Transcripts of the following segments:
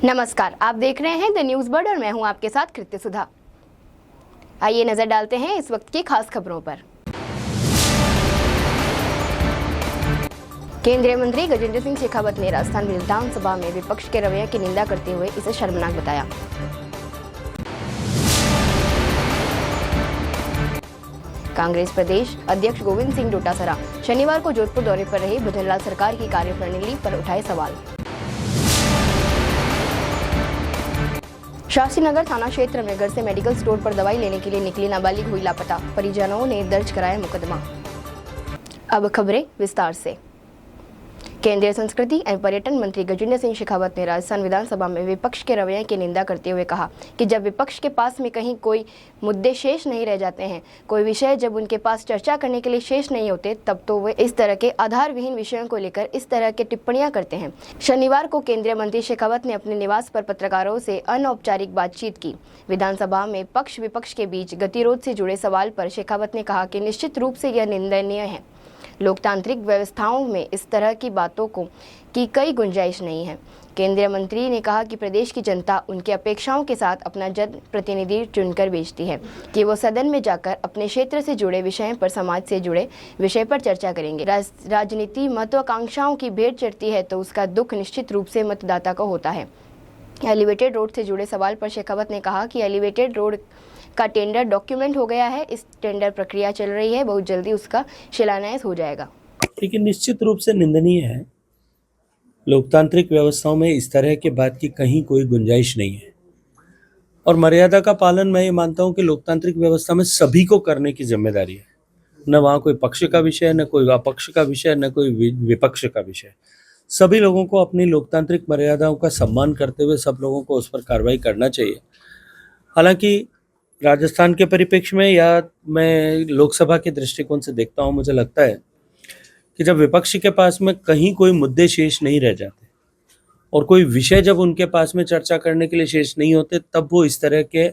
नमस्कार, आप देख रहे हैं द न्यूज़ बर्ड और मैं हूं आपके साथ कृत्य सुधा। आइए नजर डालते हैं इस वक्त की खास खबरों पर। केंद्रीय मंत्री गजेंद्र सिंह शेखावत ने राजस्थान विधानसभा में विपक्ष के रवैये की निंदा करते हुए इसे शर्मनाक बताया। कांग्रेस प्रदेश अध्यक्ष गोविंद सिंह डोटासरा शनिवार को जोधपुर दौरे पर रहे भजनलाल सरकार की कार्यप्रणाली पर उठाए सवाल। शास्त्रीनगर थाना क्षेत्र में घर से मेडिकल स्टोर पर दवाई लेने के लिए निकली नाबालिग हुई लापता, परिजनों ने दर्ज कराया मुकदमा। अब खबरें विस्तार से। केंद्रीय संस्कृति एवं पर्यटन मंत्री गजेंद्र सिंह शेखावत ने राजस्थान विधानसभा में विपक्ष के रवैये की निंदा करते हुए कहा कि जब विपक्ष के पास में कहीं कोई मुद्दे शेष नहीं रह जाते हैं, कोई विषय जब उनके पास चर्चा करने के लिए शेष नहीं होते, तब तो वे इस तरह के आधार विहीन विषयों को लेकर इस तरह की टिप्पणियां करते हैं। शनिवार को केंद्रीय मंत्री शेखावत ने अपने निवास पर पत्रकारों से अनौपचारिक बातचीत की। विधानसभा में पक्ष विपक्ष के बीच गतिरोध से जुड़े सवाल पर शेखावत ने कहा कि निश्चित रूप से यह निंदनीय है। लोकतांत्रिक व्यवस्थाओं में इस तरह की बातों की कई गुंजाइश नहीं है। केंद्रीय मंत्री ने कहा कि प्रदेश की जनता उनकी अपेक्षाओं के साथ अपना जनप्रतिनिधि चुनकर भेजती है कि वो सदन में जाकर अपने क्षेत्र से जुड़े विषयों पर, समाज से जुड़े विषय पर चर्चा करेंगे। राजनीति महत्वाकांक्षाओं की भेंट चढ़ती है तो उसका दुख निश्चित रूप से मतदाता को होता है। एलिवेटेड रोड से जुड़े सवाल पर शेखावत ने कहा कि एलिवेटेड रोड का टेंडर डॉक्यूमेंट हो गया है, इस टेंडर प्रक्रिया चल रही है, बहुत जल्दी उसका शिलान्यास हो जाएगा। लेकिन निश्चित रूप से निंदनीय है। लोकतांत्रिक व्यवस्थाओं में इस तरह के बात की कहीं कोई गुंजाइश नहीं है और मर्यादा का पालन मैं ये मानता हूं कि लोकतांत्रिक व्यवस्था में सभी को करने की जिम्मेदारी है। न वहाँ कोई पक्ष का विषय है, न कोई अपक्ष का विषय, न कोई विपक्ष का विषय। सभी लोगों को अपनी लोकतांत्रिक मर्यादाओं का सम्मान करते हुए सब लोगों को उस पर कार्रवाई करना चाहिए। हालांकि राजस्थान के परिप्रेक्ष्य में या मैं लोकसभा के दृष्टिकोण से देखता हूं, मुझे लगता है कि जब विपक्ष के पास में कहीं कोई मुद्दे शेष नहीं रह जाते और कोई विषय जब उनके पास में चर्चा करने के लिए शेष नहीं होते, तब वो इस तरह के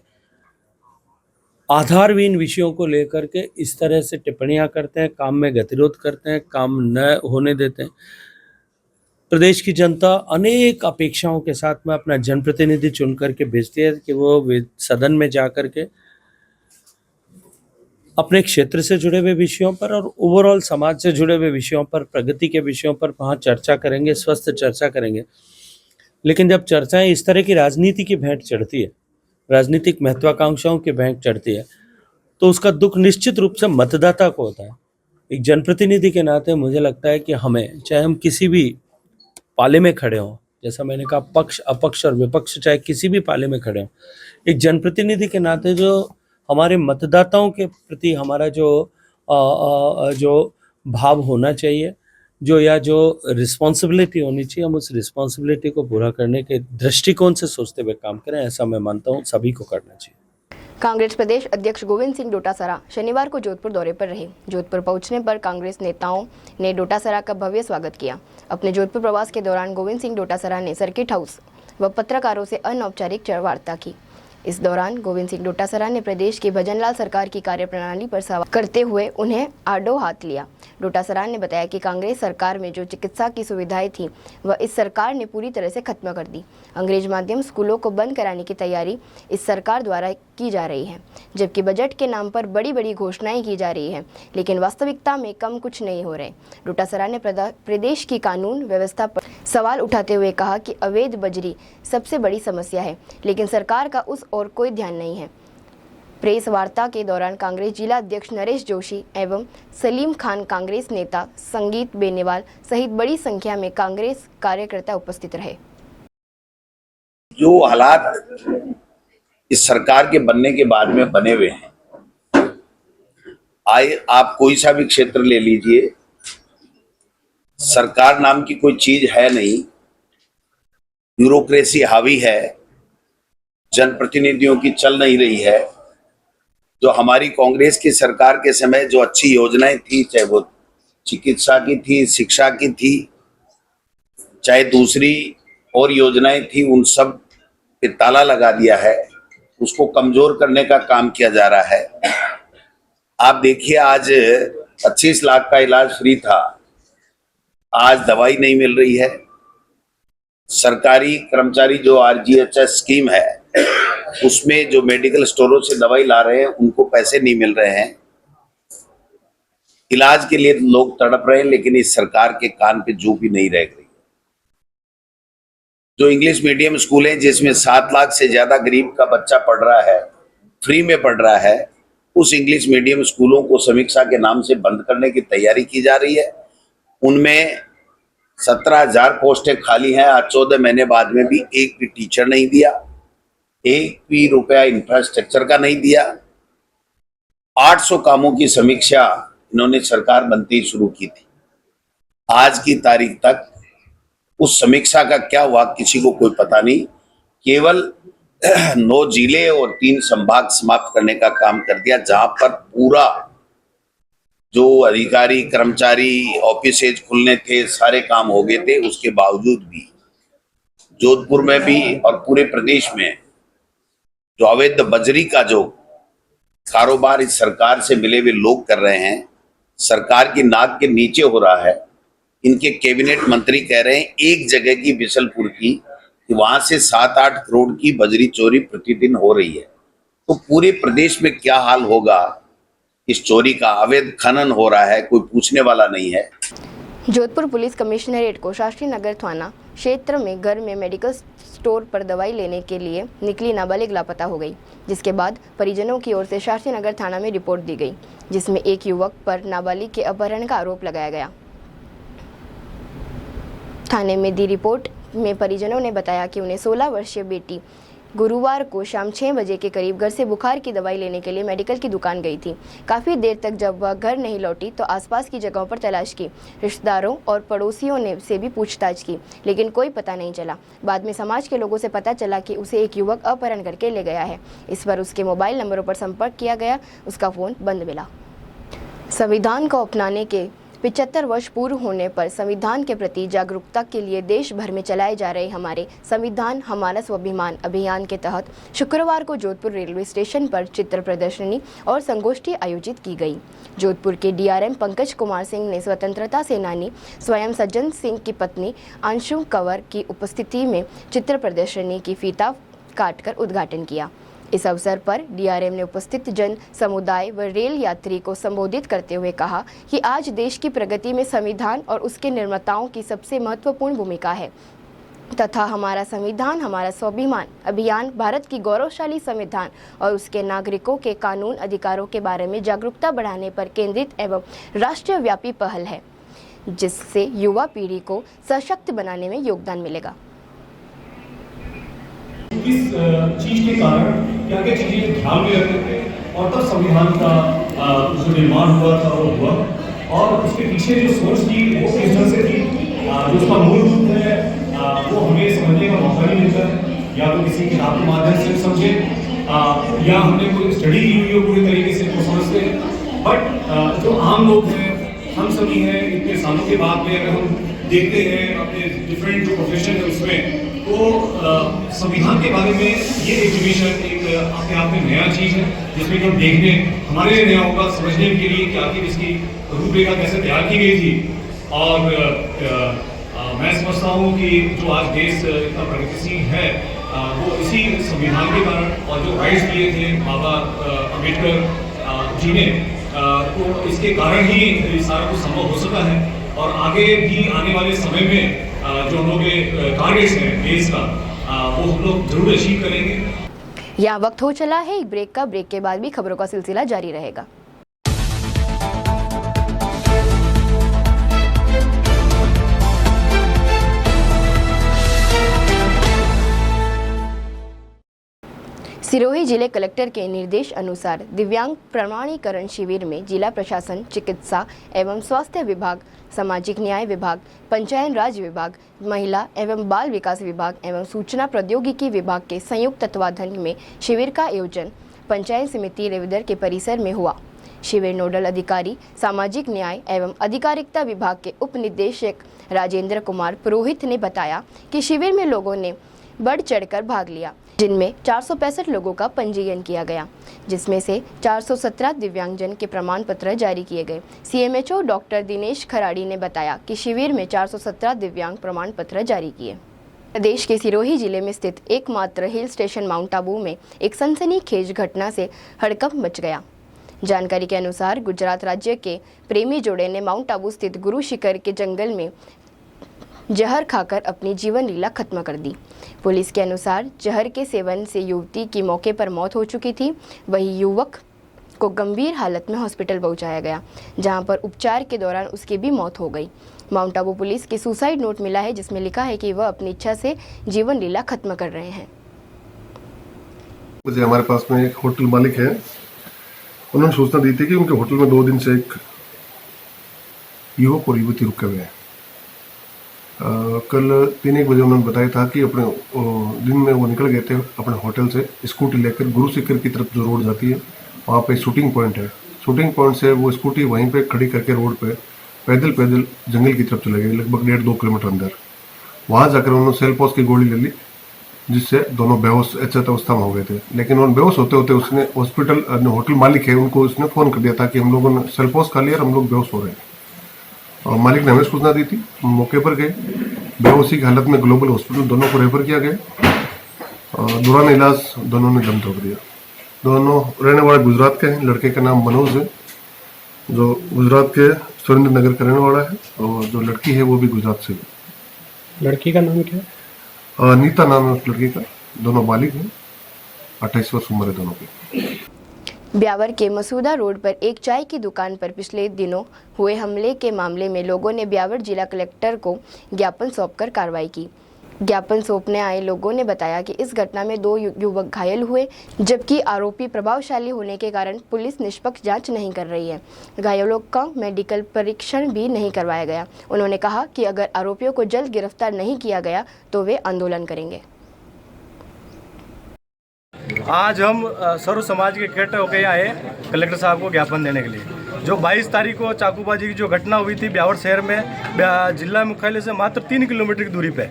आधारहीन विषयों को लेकर के इस तरह से टिप्पणियां करते हैं, काम में गतिरोध करते हैं, काम न होने देते हैं। प्रदेश की जनता अनेक अपेक्षाओं के साथ में अपना जनप्रतिनिधि चुन करके भेजती है कि वो सदन में जा करके अपने क्षेत्र से जुड़े हुए विषयों पर और ओवरऑल समाज से जुड़े हुए विषयों पर, प्रगति के विषयों पर वहाँ चर्चा करेंगे, स्वस्थ चर्चा करेंगे। लेकिन जब चर्चाएं इस तरह की राजनीति की भेंट चढ़ती है, राजनीतिक महत्वाकांक्षाओं की भेंट चढ़ती है, तो उसका दुख निश्चित रूप से मतदाता को होता है। एक जनप्रतिनिधि के नाते मुझे लगता है कि हमें, चाहे हम किसी भी पाले में खड़े हों, जैसा मैंने कहा पक्ष अपक्ष और विपक्ष चाहे किसी भी पाले में खड़े हों, एक जनप्रतिनिधि के नाते जो हमारे मतदाताओं के प्रति हमारा जो भाव होना चाहिए, जो रिस्पॉन्सिबिलिटी होनी चाहिए, हम उस रिस्पॉन्सिबिलिटी को पूरा करने के दृष्टिकोण से सोचते हुए काम करें, ऐसा मैं मानता हूँ सभी को करना चाहिए। कांग्रेस प्रदेश अध्यक्ष गोविंद सिंह डोटासरा शनिवार को जोधपुर दौरे पर रहे। जोधपुर पहुंचने पर कांग्रेस नेताओं ने डोटासरा का भव्य स्वागत किया। अपने जोधपुर प्रवास के दौरान गोविंद सिंह डोटासरा ने सर्किट हाउस व पत्रकारों से अनौपचारिक वार्ता की। इस दौरान गोविंद सिंह डोटासरा ने प्रदेश की भजनलाल सरकार की कार्यप्रणाली पर सवाल करते हुए उन्हें आड़ो हाथ लिया। डोटासरा ने बताया कि कांग्रेस सरकार में जो चिकित्सा की सुविधाएं थी वह इस सरकार ने पूरी तरह से खत्म कर दी। अंग्रेज माध्यम स्कूलों को बंद कराने की तैयारी इस सरकार द्वारा की जा रही है, जबकि बजट के नाम पर बड़ी बड़ी घोषणाएं की जा रही है, लेकिन वास्तविकता में कम कुछ नहीं हो रहे। डोटासरा ने प्रदेश की कानून व्यवस्था पर सवाल उठाते हुए कहा कि अवैध बजरी सबसे बड़ी समस्या है, लेकिन सरकार का उस और कोई ध्यान नहीं है। प्रेस वार्ता के दौरान कांग्रेस जिला अध्यक्ष नरेश जोशी एवं सलीम खान, कांग्रेस नेता संगीत बेनीवाल सहित बड़ी संख्या में कांग्रेस कार्यकर्ता उपस्थित रहे। जो हालात इस सरकार के बनने के बाद में बने हुए हैं, आप कोई सा भी क्षेत्र ले लीजिए, सरकार नाम की कोई चीज है नहीं, ब्यूरोक्रेसी हावी है, जनप्रतिनिधियों की चल नहीं रही है। जो हमारी कांग्रेस की सरकार के समय जो अच्छी योजनाएं थी, चाहे वो चिकित्सा की थी, शिक्षा की थी, चाहे दूसरी और योजनाएं थी, उन सब पे ताला लगा दिया है, उसको कमजोर करने का काम किया जा रहा है। आप देखिए, आज 25 लाख का इलाज फ्री था, आज दवाई नहीं मिल रही है। सरकारी कर्मचारी जो आरजीएचएस स्कीम है उसमें जो मेडिकल स्टोरों से दवाई ला रहे हैं उनको पैसे नहीं मिल रहे हैं। इलाज के लिए लोग तड़प रहे हैं, लेकिन इस सरकार के कान पे जू भी नहीं रह गई। जो इंग्लिश मीडियम स्कूल है जिसमें 7 लाख से ज्यादा गरीब का बच्चा पढ़ रहा है, फ्री में पढ़ रहा है, उस इंग्लिश मीडियम स्कूलों को समीक्षा के नाम से बंद करने की तैयारी की जा रही है। उनमें 17,000 पोस्टें खाली हैं। आज 14 महीने बाद में भी एक भी टीचर नहीं दिया, एक भी रुपया इंफ्रास्ट्रक्चर का नहीं दिया। 800 कामों की समीक्षा इन्होंने सरकार बनते ही शुरू की थी। आज की तारीख तक उस समीक्षा का क्या हुआ किसी को कोई पता नहीं। केवल 9 जिले और 3 संभाग समाप्त करने का काम कर दिया, जहां पर पूरा जो अधिकारी कर्मचारी ऑफिसेज खुलने थे सारे काम हो गए थे। उसके बावजूद भी जोधपुर में भी और पूरे प्रदेश में जो अवैध बजरी का जो कारोबार इस सरकार से मिले हुए लोग कर रहे हैं, सरकार की नाक के नीचे हो रहा है। इनके कैबिनेट मंत्री कह रहे हैं एक जगह की बिशलपुर की कि वहां से 7-8 करोड़ की बजरी चोरी प्रतिदिन हो रही है। तो पूरे प्रदेश में क्या हाल होगा इस चोरी का। अवैध खनन हो रहा है, कोई पूछने वाला नहीं है। जोधपुर पुलिस कमिश्नरेट को शास्त्री नगर थाना क्षेत्र में घर में मेडिकल स्टोर पर दवाई लेने के लिए निकली नाबालिग लापता हो गई, जिसके बाद परिजनों की ओर से शास्त्री नगर थाना में रिपोर्ट दी गई, जिसमें एक युवक पर नाबालिग के अपहरण का आरोप लगाया गया। थाने में दी रिपोर्ट में परिजनों ने बताया कि उन्हें 16 वर्षीय बेटी गुरुवार को शाम 6 बजे के करीब घर से बुखार की दवाई लेने के लिए मेडिकल की दुकान गई थी। काफ़ी देर तक जब वह घर नहीं लौटी तो आसपास की जगहों पर तलाश की। रिश्तेदारों और पड़ोसियों ने से भी पूछताछ की, लेकिन कोई पता नहीं चला। बाद में समाज के लोगों से पता चला कि उसे एक युवक अपहरण करके ले गया है। इस पर उसके मोबाइल नंबरों पर संपर्क किया गया, उसका फ़ोन बंद मिला। संविधान को अपनाने के 75 वर्ष पूर्व होने पर संविधान के प्रति जागरूकता के लिए देश भर में चलाए जा रहे हमारे संविधान हमारा स्वाभिमान अभियान के तहत शुक्रवार को जोधपुर रेलवे स्टेशन पर चित्र प्रदर्शनी और संगोष्ठी आयोजित की गई। जोधपुर के डीआरएम पंकज कुमार सिंह ने स्वतंत्रता सेनानी स्वयं सज्जन सिंह की पत्नी अंशु कंवर की उपस्थिति में चित्र प्रदर्शनी की फीता काटकर उद्घाटन किया। इस अवसर पर डीआरएम ने उपस्थित जन समुदाय व रेल यात्री को संबोधित करते हुए कहा कि आज देश की प्रगति में संविधान और उसके निर्माताओं की सबसे महत्वपूर्ण भूमिका है तथा हमारा संविधान हमारा स्वाभिमान अभियान भारत की गौरवशाली संविधान और उसके नागरिकों के कानून अधिकारों के बारे में जागरूकता बढ़ाने पर केंद्रित एवं राष्ट्रव्यापी पहल है, जिससे युवा पीढ़ी को सशक्त बनाने में योगदान मिलेगा। इस चीज के कारण क्या क्या चीजें ध्यान में रखते थे और तब संविधान का जो निर्माण हुआ था वो हुआ, और उसके पीछे जो सोच थी वो किस तरह से थी, जो उसका मूल रूप है वो हमें समझने का मौका नहीं मिलता है। या तो किसी किताब के माध्यम से समझे या हमने कोई स्टडी की हुई हो पूरी तरीके से वो समझते हैं। बट जो आम लोग हैं, हम सभी हैं, इतने सालों के बाद में अगर हम देखते हैं अपने डिफरेंट जो प्रोफेशन है उसमें, तो संविधान के बारे में ये एजुकेशन एक अपने आप में नया चीज़ है, जिसमें हम देखने हमारे लिए नया होगा, समझने के लिए कि आखिर इसकी रूपरेखा कैसे तैयार की गई थी। और मैं समझता हूँ कि जो आज देश इतना प्रगतिशील है वो इसी संविधान के कारण, और जो राइट्स दिए थे बाबा अम्बेडकर जी ने, तो इसके कारण ही सारा कुछ संभव हो सका है। और आगे भी आने वाले समय में जो हम लोग के टारगेट्स हैं देश का, वो हम लोग जरूर अचीव करेंगे। यहाँ वक्त हो चला है एक ब्रेक का। ब्रेक के बाद भी खबरों का सिलसिला जारी रहेगा। सिरोही जिले कलेक्टर के निर्देश अनुसार दिव्यांग प्रमाणीकरण शिविर में जिला प्रशासन, चिकित्सा एवं स्वास्थ्य विभाग, सामाजिक न्याय विभाग, पंचायत राज विभाग, महिला एवं बाल विकास विभाग एवं सूचना प्रौद्योगिकी विभाग के संयुक्त तत्वाधान में शिविर का आयोजन पंचायत समिति रेवदर के परिसर में हुआ। शिविर नोडल अधिकारी सामाजिक न्याय एवं अधिकारिता विभाग के उप निदेशक राजेंद्र कुमार पुरोहित ने बताया कि शिविर में लोगों ने बढ़ चढ़कर भाग लिया, जिनमें 465 लोगों का पंजीयन किया गया, जिसमें से 417 दिव्यांगजन के प्रमाण पत्र जारी किए गए। सीएमएचओ डॉक्टर दिनेश खराड़ी ने बताया कि शिविर में 417 दिव्यांग प्रमाण पत्र जारी किए। प्रदेश के सिरोही जिले में स्थित एकमात्र हिल स्टेशन माउंट आबू में एक सनसनीखेज घटना से हड़कंप मच गया। जानकारी के अनुसार गुजरात राज्य के प्रेमी जोड़े ने माउंट आबू स्थित गुरु शिखर के जंगल में जहर खाकर अपनी जीवन लीला खत्म कर दी। पुलिस के अनुसार जहर के सेवन से युवती की मौके पर मौत हो चुकी थी। वहीं युवक को गंभीर हालत में हॉस्पिटल पहुंचाया गया, जहां पर उपचार के दौरान उसकी भी मौत हो गई। माउंट आबू पुलिस की सुसाइड नोट मिला है, जिसमें लिखा है कि वह अपनी इच्छा से जीवन लीला खत्म कर रहे हैं। मुझे हमारे पास में एक होटल मालिक है, उन्होंने सूचना दी थी कि उनके होटल में 2 दिन से एक युवक और युवती रुके हुए हैं। कल 3-1 बजे उन्होंने बताया था कि अपने दिन में वो निकल गए थे अपने होटल से स्कूटी लेकर गुरु शिखर की तरफ जो रोड जाती है वहाँ पे शूटिंग पॉइंट है। शूटिंग पॉइंट से वो स्कूटी वहीं पे खड़ी करके रोड पे पैदल जंगल की तरफ चले गए, लगभग 1.5-2 किलोमीटर अंदर। वहाँ जाकर उन्होंने सेल्फोस की गोली ले ली, जिससे दोनों बेहोश अचेत अवस्था में हो गए थे। लेकिन उन बेहोश होते होते उसने हॉस्पिटल होटल मालिक है उनको उसने फ़ोन कर दिया था कि हम लोगों ने सेल्फोस खा लिया और हम लोग बेहोश हो रहे हैं। और मालिक ने हमें सूचना दी थी, मौके पर गए, बेहोशी की हालत में ग्लोबल हॉस्पिटल दोनों को रेफर किया गया। दौरान इलाज दोनों ने दम तोड़ दिया। दोनों रहने वाले गुजरात के हैं। लड़के का नाम मनोज है, जो गुजरात के सुरेंद्र नगर का रहने वाला है, और जो लड़की है वो भी गुजरात से है। लड़की का नाम क्या है? नीता नाम है उस लड़की का। दोनों बालिग हैं, 28 वर्ष उम्र है दोनों की। ब्यावर के मसूदा रोड पर एक चाय की दुकान पर पिछले दिनों हुए हमले के मामले में लोगों ने ब्यावर जिला कलेक्टर को ज्ञापन सौंपकर कार्रवाई की। ज्ञापन सौंपने आए लोगों ने बताया कि इस घटना में 2 युवक घायल हुए, जबकि आरोपी प्रभावशाली होने के कारण पुलिस निष्पक्ष जांच नहीं कर रही है। घायलों का मेडिकल परीक्षण भी नहीं करवाया गया। उन्होंने कहा कि अगर आरोपियों को जल्द गिरफ्तार नहीं किया गया तो वे आंदोलन करेंगे। आज हम सर्व समाज के इकट्ठे होकर आए कलेक्टर साहब को ज्ञापन देने के लिए। जो 22 तारीख को चाकूबाजी की जो घटना हुई थी ब्यावर शहर में, जिला मुख्यालय से मात्र 3 किलोमीटर की दूरी पे,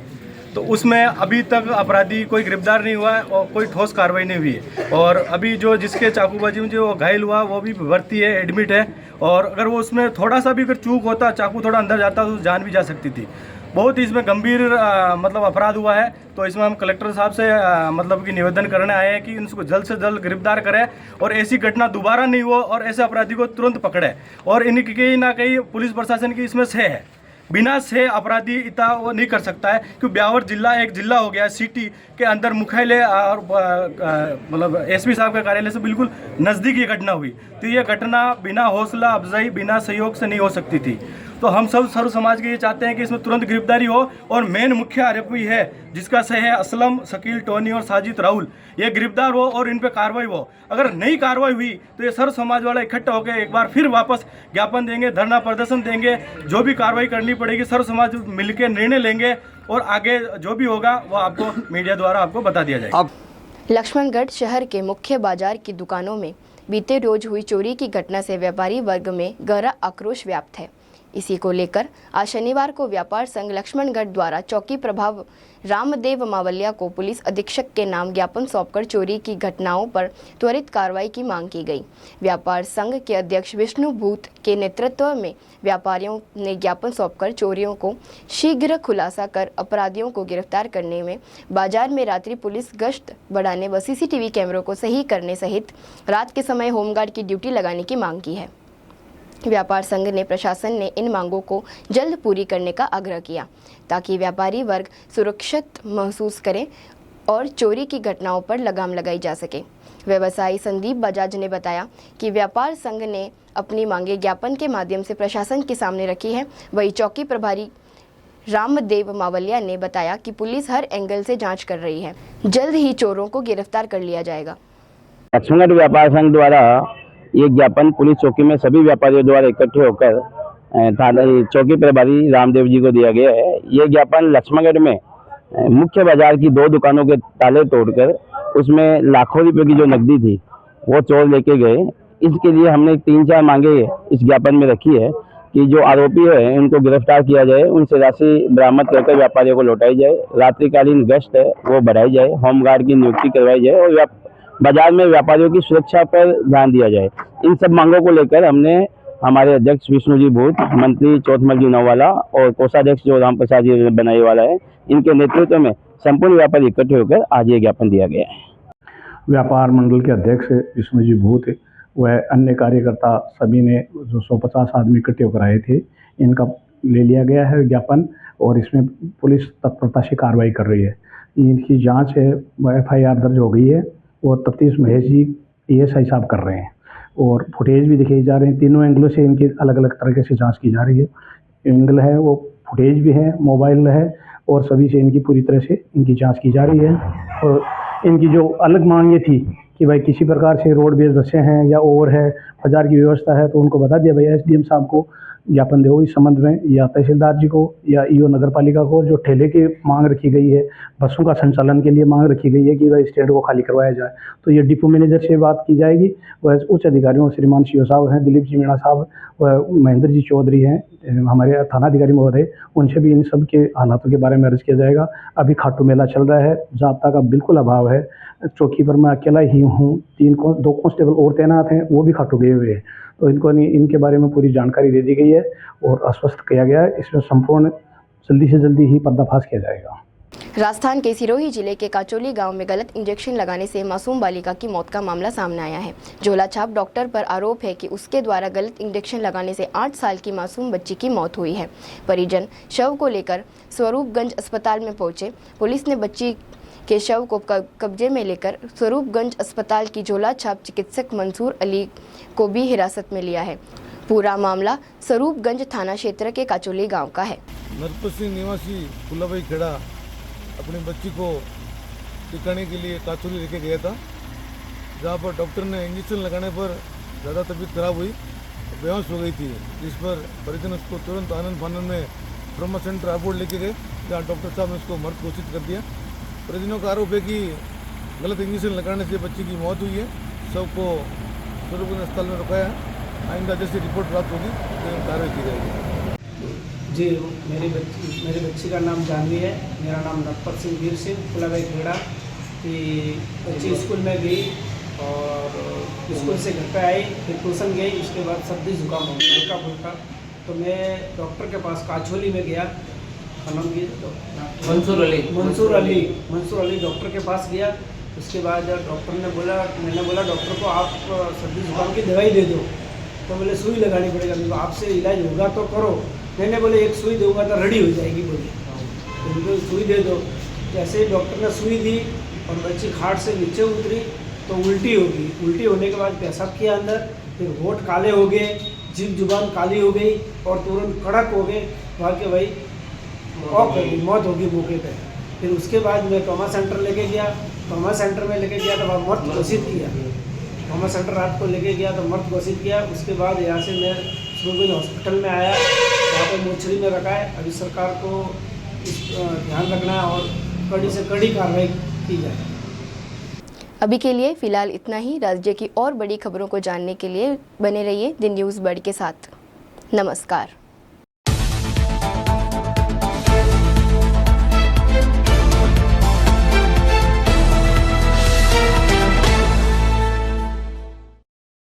तो उसमें अभी तक अपराधी कोई गिरफ्तार नहीं हुआ है और कोई ठोस कार्रवाई नहीं हुई है। और अभी जो जिसके चाकूबाजी में जो घायल हुआ वो भी भर्ती है, एडमिट है। और अगर वो उसमें थोड़ा सा भी अगर चूक होता, चाकू थोड़ा अंदर जाता तो जान भी जा सकती थी। बहुत ही इसमें गंभीर मतलब अपराध हुआ है। तो इसमें हम कलेक्टर साहब से मतलब कि निवेदन करने आए हैं कि इनको जल्द से जल्द गिरफ्तार करें और ऐसी घटना दोबारा नहीं हो और ऐसे अपराधी को तुरंत पकड़े। और इनकी कहीं ना कहीं पुलिस प्रशासन की इसमें सह है। बिना से अपराधी इतना वो नहीं कर सकता है, क्योंकि ब्यावर जिला एक जिला हो गया, सिटी के अंदर मुख्यालय और मतलब एसपी साहब के कार्यालय से बिल्कुल नज़दीक ये घटना हुई। तो ये घटना बिना हौसला अफजाई, बिना सहयोग से नहीं हो सकती थी। तो हम सब सर्व समाज के ये चाहते हैं कि इसमें तुरंत गिरफ्तारी हो और मेन मुख्य आरोपी है जिसका सह है असलम, शकील, टोनी और साजिद राहुल, ये गिरफ्तार हो और इन पे कार्रवाई हो। अगर नहीं कार्रवाई हुई तो ये सर्व समाज वाला इकट्ठा होकर एक बार फिर वापस ज्ञापन देंगे, धरना प्रदर्शन देंगे। जो भी कार्रवाई करनी पड़ेगी सर्व समाज मिलकर निर्णय लेंगे और आगे जो भी होगा वो आपको मीडिया द्वारा आपको बता दिया जाएगा। लक्ष्मणगढ़ शहर के मुख्य बाजार की दुकानों में बीते रोज हुई चोरी की घटना से व्यापारी वर्ग में गहरा आक्रोश व्याप्त है। इसी को लेकर आज शनिवार को व्यापार संघ लक्ष्मणगढ़ द्वारा चौकी प्रभाव रामदेव मावलिया को पुलिस अधीक्षक के नाम ज्ञापन सौंपकर चोरी की घटनाओं पर त्वरित कार्रवाई की मांग की गई। व्यापार संघ के अध्यक्ष विष्णु भूत के नेतृत्व में व्यापारियों ने ज्ञापन सौंपकर चोरियों को शीघ्र खुलासा कर अपराधियों को गिरफ्तार करने में, बाजार में रात्रि पुलिस गश्त बढ़ाने व सीसीटीवी कैमरों को सही करने सहित रात के समय होमगार्ड की ड्यूटी लगाने की मांग की है। व्यापार संघ ने प्रशासन ने इन मांगों को जल्द पूरी करने का आग्रह किया ताकि व्यापारी वर्ग सुरक्षित महसूस करें और चोरी की घटनाओं पर लगाम लगाई जा सके। व्यवसायी संदीप बजाज ने बताया कि व्यापार संघ ने अपनी मांगे ज्ञापन के माध्यम से प्रशासन के सामने रखी है। वहीं चौकी प्रभारी रामदेव मावलिया ने बताया कि पुलिस हर एंगल से जांच कर रही है, जल्द ही चोरों को गिरफ्तार कर लिया जाएगा। लक्ष्मणगढ़ व्यापार संघ द्वारा ये ज्ञापन पुलिस चौकी में सभी व्यापारियों द्वारा इकट्ठे होकर थाना चौकी प्रभारी रामदेव जी को दिया गया है। ये ज्ञापन लक्ष्मणगढ़ में मुख्य बाजार की 2 दुकानों के ताले तोड़कर उसमें लाखों रुपए की जो नकदी थी वो चोर लेके गए। इसके लिए हमने 3-4 मांगे इस ज्ञापन में रखी है कि जो आरोपी है उनको गिरफ्तार किया जाए, उनसे राशि बरामद करके व्यापारियों को लौटाई जाए, रात्रिकालीन गश्त है वो बढ़ाई जाए, होमगार्ड की नियुक्ति करवाई जाए और बाजार में व्यापारियों की सुरक्षा पर ध्यान दिया जाए। इन सब मांगों को लेकर हमने हमारे अध्यक्ष विष्णु जी भूत, मंत्री चौथमल जी नौवाला और कोषाध्यक्ष जो राम प्रसाद जी बनाई वाला है, इनके नेतृत्व में संपूर्ण व्यापारी इकट्ठे होकर आज ये ज्ञापन दिया गया है। व्यापार मंडल के अध्यक्ष विष्णु जी भूत व अन्य कार्यकर्ता सभी ने जो 150 आदमी इकट्ठे होकर आए थे, इनका ले लिया गया है ज्ञापन और इसमें पुलिस तत्परता से कार्रवाई कर रही है। इनकी जांच है, FIR दर्ज हो गई है और तफ्तीश महेश जी ASI साहब कर रहे हैं और फुटेज भी दिखाई जा रहे हैं। तीनों एंगलों से इनकी अलग अलग तरीके से जांच की जा रही है। एंगल है वो फुटेज भी है, मोबाइल है और सभी से इनकी पूरी तरह से इनकी जांच की जा रही है। और इनकी जो अलग मांग ये थी कि भाई किसी प्रकार से रोड बेस्ड बसें हैं या ओवर है, बाजार की व्यवस्था है, तो उनको बता दिया भाई SDM साहब को ज्ञापन दो इस संबंध में, या तहसीलदार जी को या EO नगर पालिका को। जो ठेले की मांग रखी गई है, बसों का संचालन के लिए मांग रखी गई है कि भाई स्टैंड को खाली करवाया जाए, तो ये डिपो मैनेजर से बात की जाएगी। वह उच्च अधिकारियों श्रीमान CO साहब हैं, दिलीप जी मीणा साहब व महेंद्र जी चौधरी हैं, हमारे थानाधिकारी महोदय, उनसे भी इन सब के हालातों के बारे में अर्ज किया जाएगा। अभी खाटू मेला चल रहा है, जाब्ता का बिल्कुल अभाव है। चौकी पर मैं अकेला ही हूँ, 2 कांस्टेबल और तैनात हैं, वो भी खाटू गए हुए हैं। तो इनके बारे में पूरी जानकारी दे दी गई है और आश्वस्त किया गया है। इसमें संपूर्ण जल्दी से जल्दी ही पर्दाफाश किया जाएगा। राजस्थान के सिरोही जिले के काचोली गांव में गलत इंजेक्शन लगाने से मासूम बालिका की मौत का मामला सामने आया है। झोला छाप डॉक्टर पर आरोप है कि उसके द्वारा गलत इंजेक्शन लगाने से 8 साल की मासूम बच्ची की मौत हुई है। परिजन शव को लेकर स्वरूपगंज अस्पताल में पहुंचे। पुलिस ने बच्ची के शव को कब्जे में लेकर स्वरूपगंज अस्पताल की झोला छाप चिकित्सक मंसूर अली को भी हिरासत में लिया है। पूरा मामला स्वरूपगंज थाना क्षेत्र के काचोली गांव का है। नरपत सिंह निवासी फुलाभाई खेड़ा अपनी बच्ची को टिकाने के लिए काचोली लेके गया था, जहाँ पर डॉक्टर ने इंजेक्शन लगाने पर ज़्यादा तबीयत खराब हुई, बेहोश हो गई थी, जिस पर परिजन उसको तुरंत आनंद फानन में ट्रॉमा सेंटर आबोड लेके गए, जहाँ डॉक्टर साहब ने उसको मृत घोषित कर दिया। परिजनों का आरोप है कि गलत इंजेक्शन लगाने से बच्ची की मौत हुई है। सबको स्वरूपगंज अस्पताल में रखाया है। आइंदा जैसे रिपोर्ट प्राप्त होगी तो कार्रवाई की जाएगी। जी, मेरी बच्ची का नाम जानवी है, मेरा नाम नरपत सिंह वीर सिंह फुलाभाई खेड़ा की बच्ची स्कूल में गई और स्कूल से घर पे आई, फिर ट्यूशन गई, उसके बाद सर्दी जुकाम हो गया हल्का फुल्का। तो मैं डॉक्टर के पास काचोली में गया, मंसूर अली डॉक्टर के पास गया। उसके बाद डॉक्टर ने बोला, मैंने बोला डॉक्टर को आप सर्दी जुकाम की दवाई दे दो, तो बोले सुई लगानी पड़ेगा, मेरे को आपसे इलाज होगा तो करो। मैंने बोले एक सुई दूंगा तो रेडी हो जाएगी, बोले तो मुझे सुई दे दो। जैसे ही डॉक्टर ने सुई दी और बच्ची खाट से नीचे उतरी तो उल्टी हो गई। उल्टी होने के बाद पेशाब किया अंदर, फिर होठ काले हो गए, जीभ जुबान काली हो गई और तुरंत कड़क हो गए, वहाँ के भाई मौत होगी मौके पे। फिर उसके बाद मैं ट्रॉमा सेंटर लेके गया, ट्रॉमा सेंटर में लेके गया तो वहाँ मर्द घोषित किया। ट्रॉमा सेंटर रात को लेके गया तो मर्द घोषित किया। उसके बाद यहाँ से मैं स्वरूपगंज हॉस्पिटल में आया, वहाँ पर मोर्चरी में रखा है। अभी सरकार को ध्यान रखना है और कड़ी से कड़ी कार्रवाई की जाए। अभी के लिए फिलहाल इतना ही। राज्य की और बड़ी खबरों को जानने के लिए बने रहिए द न्यूज़ बर्ड के साथ। नमस्कार।